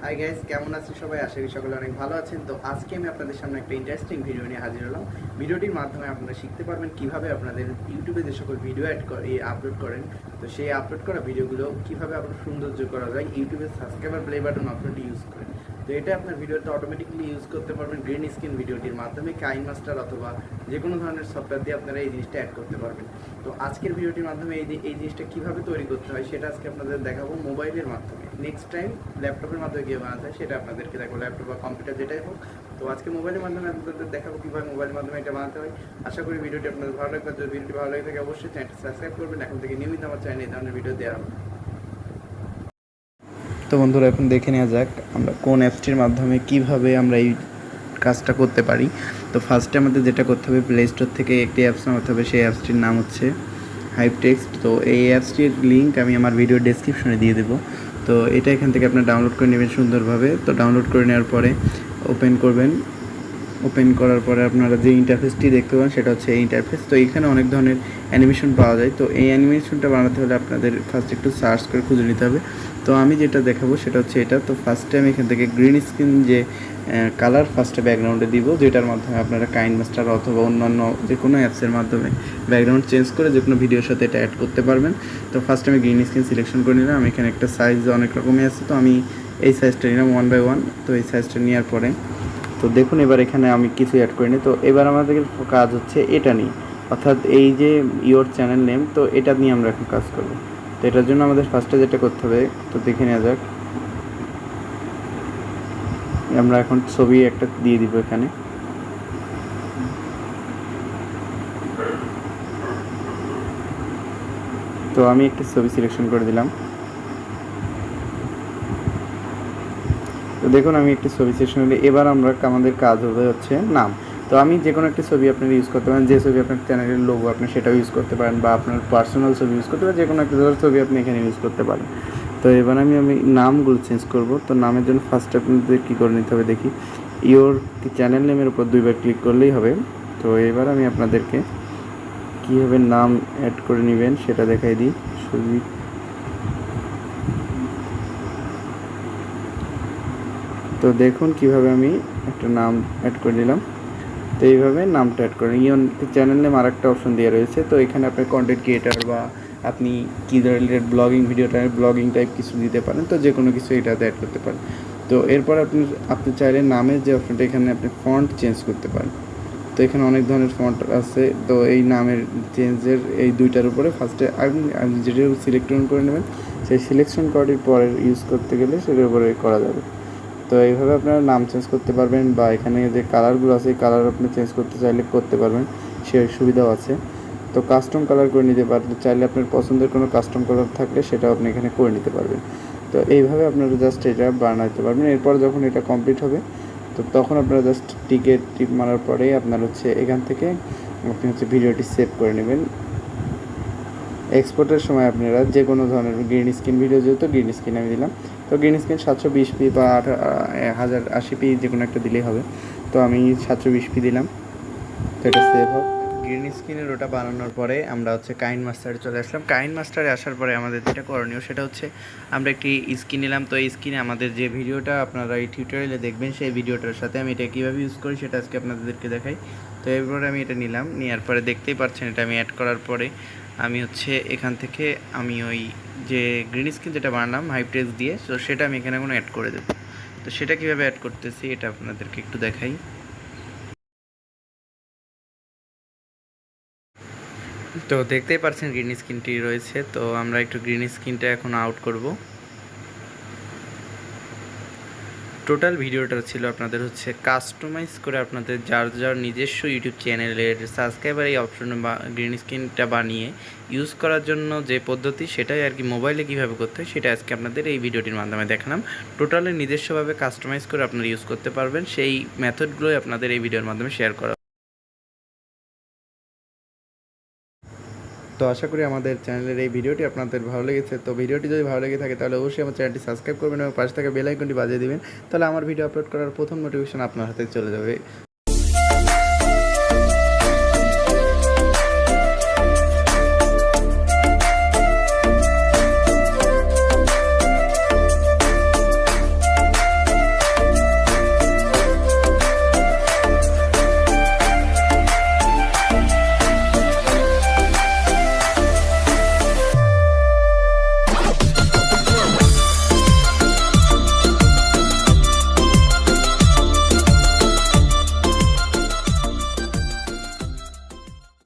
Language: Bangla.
হাই গাইস, কেমন আছেন সবাই? আশা করি সকলে অনেক ভালো আছেন। তো আজকে আমি আপনাদের সামনে একটা ইন্টারেস্টিং ভিডিও নিয়ে হাজির হলাম। ভিডিওটির মাধ্যমে আপনারা শিখতে পারবেন কিভাবে আপনাদের ইউটিউবে যে সকল ভিডিও আপলোড করেন, তো সেই আপলোড করা ভিডিওগুলো কিভাবে আপনার সৌন্দর্য করা যায় ইউটিউবের সাবস্ক্রাইবার প্লে বাটন অপশনটি ইউজ করে। তো এটা আপনার ভিডিওতে অটোমেটিক্যালি ইউজ করতে পারবেন গ্রিন স্ক্রিন ভিডিওটির মাধ্যমে কাইন মাস্টার অথবা যে কোনো ধরনের সফটওয়্যার দিয়ে আপনারা এই জিনিসটা অ্যাড করতে পারবেন। তো আজকের ভিডিওটির মাধ্যমে এই জিনিসটা কীভাবে তৈরি করতে হয় সেটা আজকে আপনাদের দেখাবো মোবাইলের মাধ্যমে। নেক্সট টাইম ল্যাপটপের মাধ্যমে গিয়ে বানাতে হয় সেটা আপনাদেরকে দেখাবো, ল্যাপটপ বা কম্পিউটার যেটাই হোক। তো আজকে মোবাইলের মাধ্যমে আপনাদের দেখাবো কীভাবে মোবাইলের মাধ্যমে এটা বানাতে হয়। আশা করি ভিডিওটি আপনাদের ভালো লাগবে। যদি ভিডিওটি ভালো লাগে থাকে অবশ্যই চ্যানেলটি সাবস্ক্রাইব করবেন। এখন থেকে নিয়মিত আমার চ্যানেলে এই ধরনের ভিডিও দেওয়া হবে। তো বন্ধুরা, এখন দেখে নেওয়া যাক আমরা কোন অ্যাপসটির মাধ্যমে কিভাবে আমরা এই কাজটা করতে পারি। তো ফার্স্টে আমাদের যেটা করতে হবে, প্লে স্টোর থেকে একটি অ্যাপস নামাতে হবে। সেই অ্যাপসটির নাম হচ্ছে হাইপটেক্সট। তো এই অ্যাপসটির লিঙ্ক আমি আমার ভিডিও ডেসক্রিপশনে দিয়ে দেবো। তো এটা এখান থেকে আপনার ডাউনলোড করে নেবেন সুন্দরভাবে। তো ডাউনলোড করে নেওয়ার পরে ওপেন করবেন। ওপেন করার পরে আপনারা যে ইন্টারফেসটি দেখতে পাবেন সেটা হচ্ছে এই ইন্টারফেস। তো এখানে অনেক ধরনের অ্যানিমেশন পাওয়া যায়। তো এই অ্যানিমেশনটা বানাতে হলে আপনাদের ফার্স্ট একটু সার্চ করে খুঁজে নিতে হবে। তো আমি যেটা দেখাবো সেটা হচ্ছে এটা। তো ফার্স্টে আমি এখান থেকে গ্রিন স্ক্রিন যে কালার ফার্স্টে ব্যাকগ্রাউন্ডে দিব, যেটার মাধ্যমে আপনারা কাইন মাস্টার অথবা অন্যান্য যে কোনো অ্যাপসের মাধ্যমে ব্যাকগ্রাউন্ড চেঞ্জ করে যে কোনো ভিডিওর সাথে এটা অ্যাড করতে পারবেন। তো ফার্স্টে আমি গ্রিন স্ক্রিন সিলেকশন করে নিলাম। আমি এখানে একটা সাইজ অনেক রকমই আছে, তো আমি এই সাইজটা নিলাম 1:1। তো এই সাইজটা নেওয়ার পরে তো দেখুন এবার এখানে আমি কিছু অ্যাড করিনি। তো এবার আমাদের কাজ হচ্ছে এটা নিয়ে, অর্থাৎ এই যে ইওর চ্যানেল নেম, তো এটা নিয়ে আমরা এখন কাজ করব। তো এটার জন্য আমাদের ফার্স্টে যেটা করতে হবে, তো দেখে নেওয়া যাক। আমরা এখন ছবি একটা দিয়ে দিব এখানে। তো আমি একটা ছবি সিলেকশন করে দিলাম। তো দেখুন আমি একটি ছবি সিলেকশন করলে এবার আমাদের কাজ হবে হচ্ছে নাম। তো আমি যে কোনো একটা ছবি আপনারা ইউজ করতে পারেন, যে ছবি আপনার চ্যানেলের লোগো আপনি সেটাও ইউজ করতে পারেন, বা আপনার পার্সোনাল ছবি ইউজ করতে পারেন, যে কোনো একটা ধরনের ছবি আপনি এখানে ইউজ করতে পারেন। তো এবার আমি নামগুলো চেঞ্জ করব। তো নামের জন্য ফার্স্টে আপনাদের কী করে নিতে হবে দেখি, ইওর চ্যানেল নেমের উপর 2বার ক্লিক করলেই হবে। তো এবার আমি আপনাদেরকে কীভাবে নাম অ্যাড করে নেবেন সেটা দেখাই দিই। ছবি তো দেখুন কিভাবে আমি একটা নাম অ্যাড করে দিলাম। তো এইভাবে নামটা অ্যাড করেন। ইওর চ্যানেল নেম আর একটা অপশন দেওয়া রয়েছে। তো এখানে আপনি কন্টেন্ট ক্রিয়েটার বা আপনি কী রিলেটেড ব্লগিং টাইপ কিছু দিতে পারেন। তো যে কোনো কিছু এটাতে অ্যাড করতে পারেন। তো এরপর আপনি চাইলে নামের যে অপশনটা, এখানে আপনি ফন্ট চেঞ্জ করতে পারেন। তো এখানে অনেক ধরনের ফন্ট আছে। তো এই নামের চেঞ্জের এই দুইটার উপরে ফার্স্টে আপনি যেটা সিলেকশন করে নেবেন, সেই সিলেকশন করার পরে ইউজ করতে গেলে সেটার উপরে করা যাবে। তো এইভাবে আপনারা নাম চেঞ্জ করতে পারবেন, বা এখানে যে কালারগুলো আছে এই কালার আপনি চেঞ্জ করতে চাইলে করতে পারবেন, সে সুবিধাও আছে। তো কাস্টম কালার করে নিতে পারবেন, চাইলে আপনার পছন্দের কোনো কাস্টম কালার থাকলে সেটাও আপনি এখানে করে নিতে পারবেন। তো এইভাবে আপনারা জাস্ট এটা বানাতে পারবেন। এরপর যখন এটা কমপ্লিট হবে, তো তখন আপনারা জাস্ট টিপ মারার পরেই আপনার হচ্ছে এখান থেকে আপনি হচ্ছে ভিডিওটি সেভ করে নেবেন। এক্সপোর্টের সময় আপনারা যে কোনো ধরনের গ্রিন স্ক্রিন ভিডিও, যেহেতু গ্রিন স্ক্রিন আমি দিলাম, তো গ্রিন স্ক্রিন 720p বা 1080p যে কোনো একটা দিলেই হবে। তো আমি 720p দিলাম। তো এটা সেভ হোক। গ্রিন স্ক্রিনের ওটা বানানোর পরে আমরা হচ্ছে কাইন মাস্টারে চলে আসলাম। কাইন মাস্টারে আসার পরে আমাদের যেটা করণীয় সেটা হচ্ছে আমরা একটি স্ক্রিন নিলাম। তো এই স্ক্রিনে আমাদের যে ভিডিওটা আপনারা এই টিউটোরিয়ালে দেখবেন, সেই ভিডিওটার সাথে আমি এটা কীভাবে ইউজ করি সেটা আজকে আপনাদেরকে দেখাই। তো এরপরে আমি এটা নিলাম, নেওয়ার পরে দেখতেই পাচ্ছেন এটা আমি অ্যাড করার পরে আমি হচ্ছে এখান থেকে আমি ওই যে গ্রিন স্ক্রিন যেটা বানালাম হাইপটেক্সট দিয়ে, তো সেটা আমি এখানে এখন অ্যাড করে দেবো। তো সেটা কীভাবে অ্যাড করতেছি এটা আপনাদেরকে একটু দেখাই। তো দেখতেই পাচ্ছেন গ্রিন স্ক্রিনটি রয়েছে। তো আমরা একটু গ্রিন স্ক্রিনটা এখন আউট করব। টোটাল ভিডিওটা ছিল আপনাদের হচ্ছে কাস্টমাইজ করে আপনাদের যার নিজস্ব ইউটিউব চ্যানেলের সাবস্ক্রাইবার এই অপশনে বা গ্রিন স্ক্রিনটা বানিয়ে ইউজ করার জন্য যে পদ্ধতি, সেটাই আর কি মোবাইলে কীভাবে করতে হয় সেটা আজকে আপনাদের এই ভিডিওটির মাধ্যমে দেখালাম। টোটালি নিজস্বভাবে কাস্টমাইজ করে আপনারা ইউজ করতে পারবেন, সেই মেথডগুলোই আপনাদের এই ভিডিওর মাধ্যমে শেয়ার করা। তো আশা করি আমাদের চ্যানেলের এই ভিডিওটি আপনাদের ভালো লেগেছে। তো ভিডিওটি যদি ভালো লেগে থাকে তাহলে অবশ্যই আমার চ্যানেলটি সাবস্ক্রাইব করবেন এবং পাশে থাকা বেল আইকনটি বাজিয়ে দিবেন। তাহলে আমার ভিডিও আপলোড করার প্রথম নোটিফিকেশন আপনার হাতে চলে যাবে।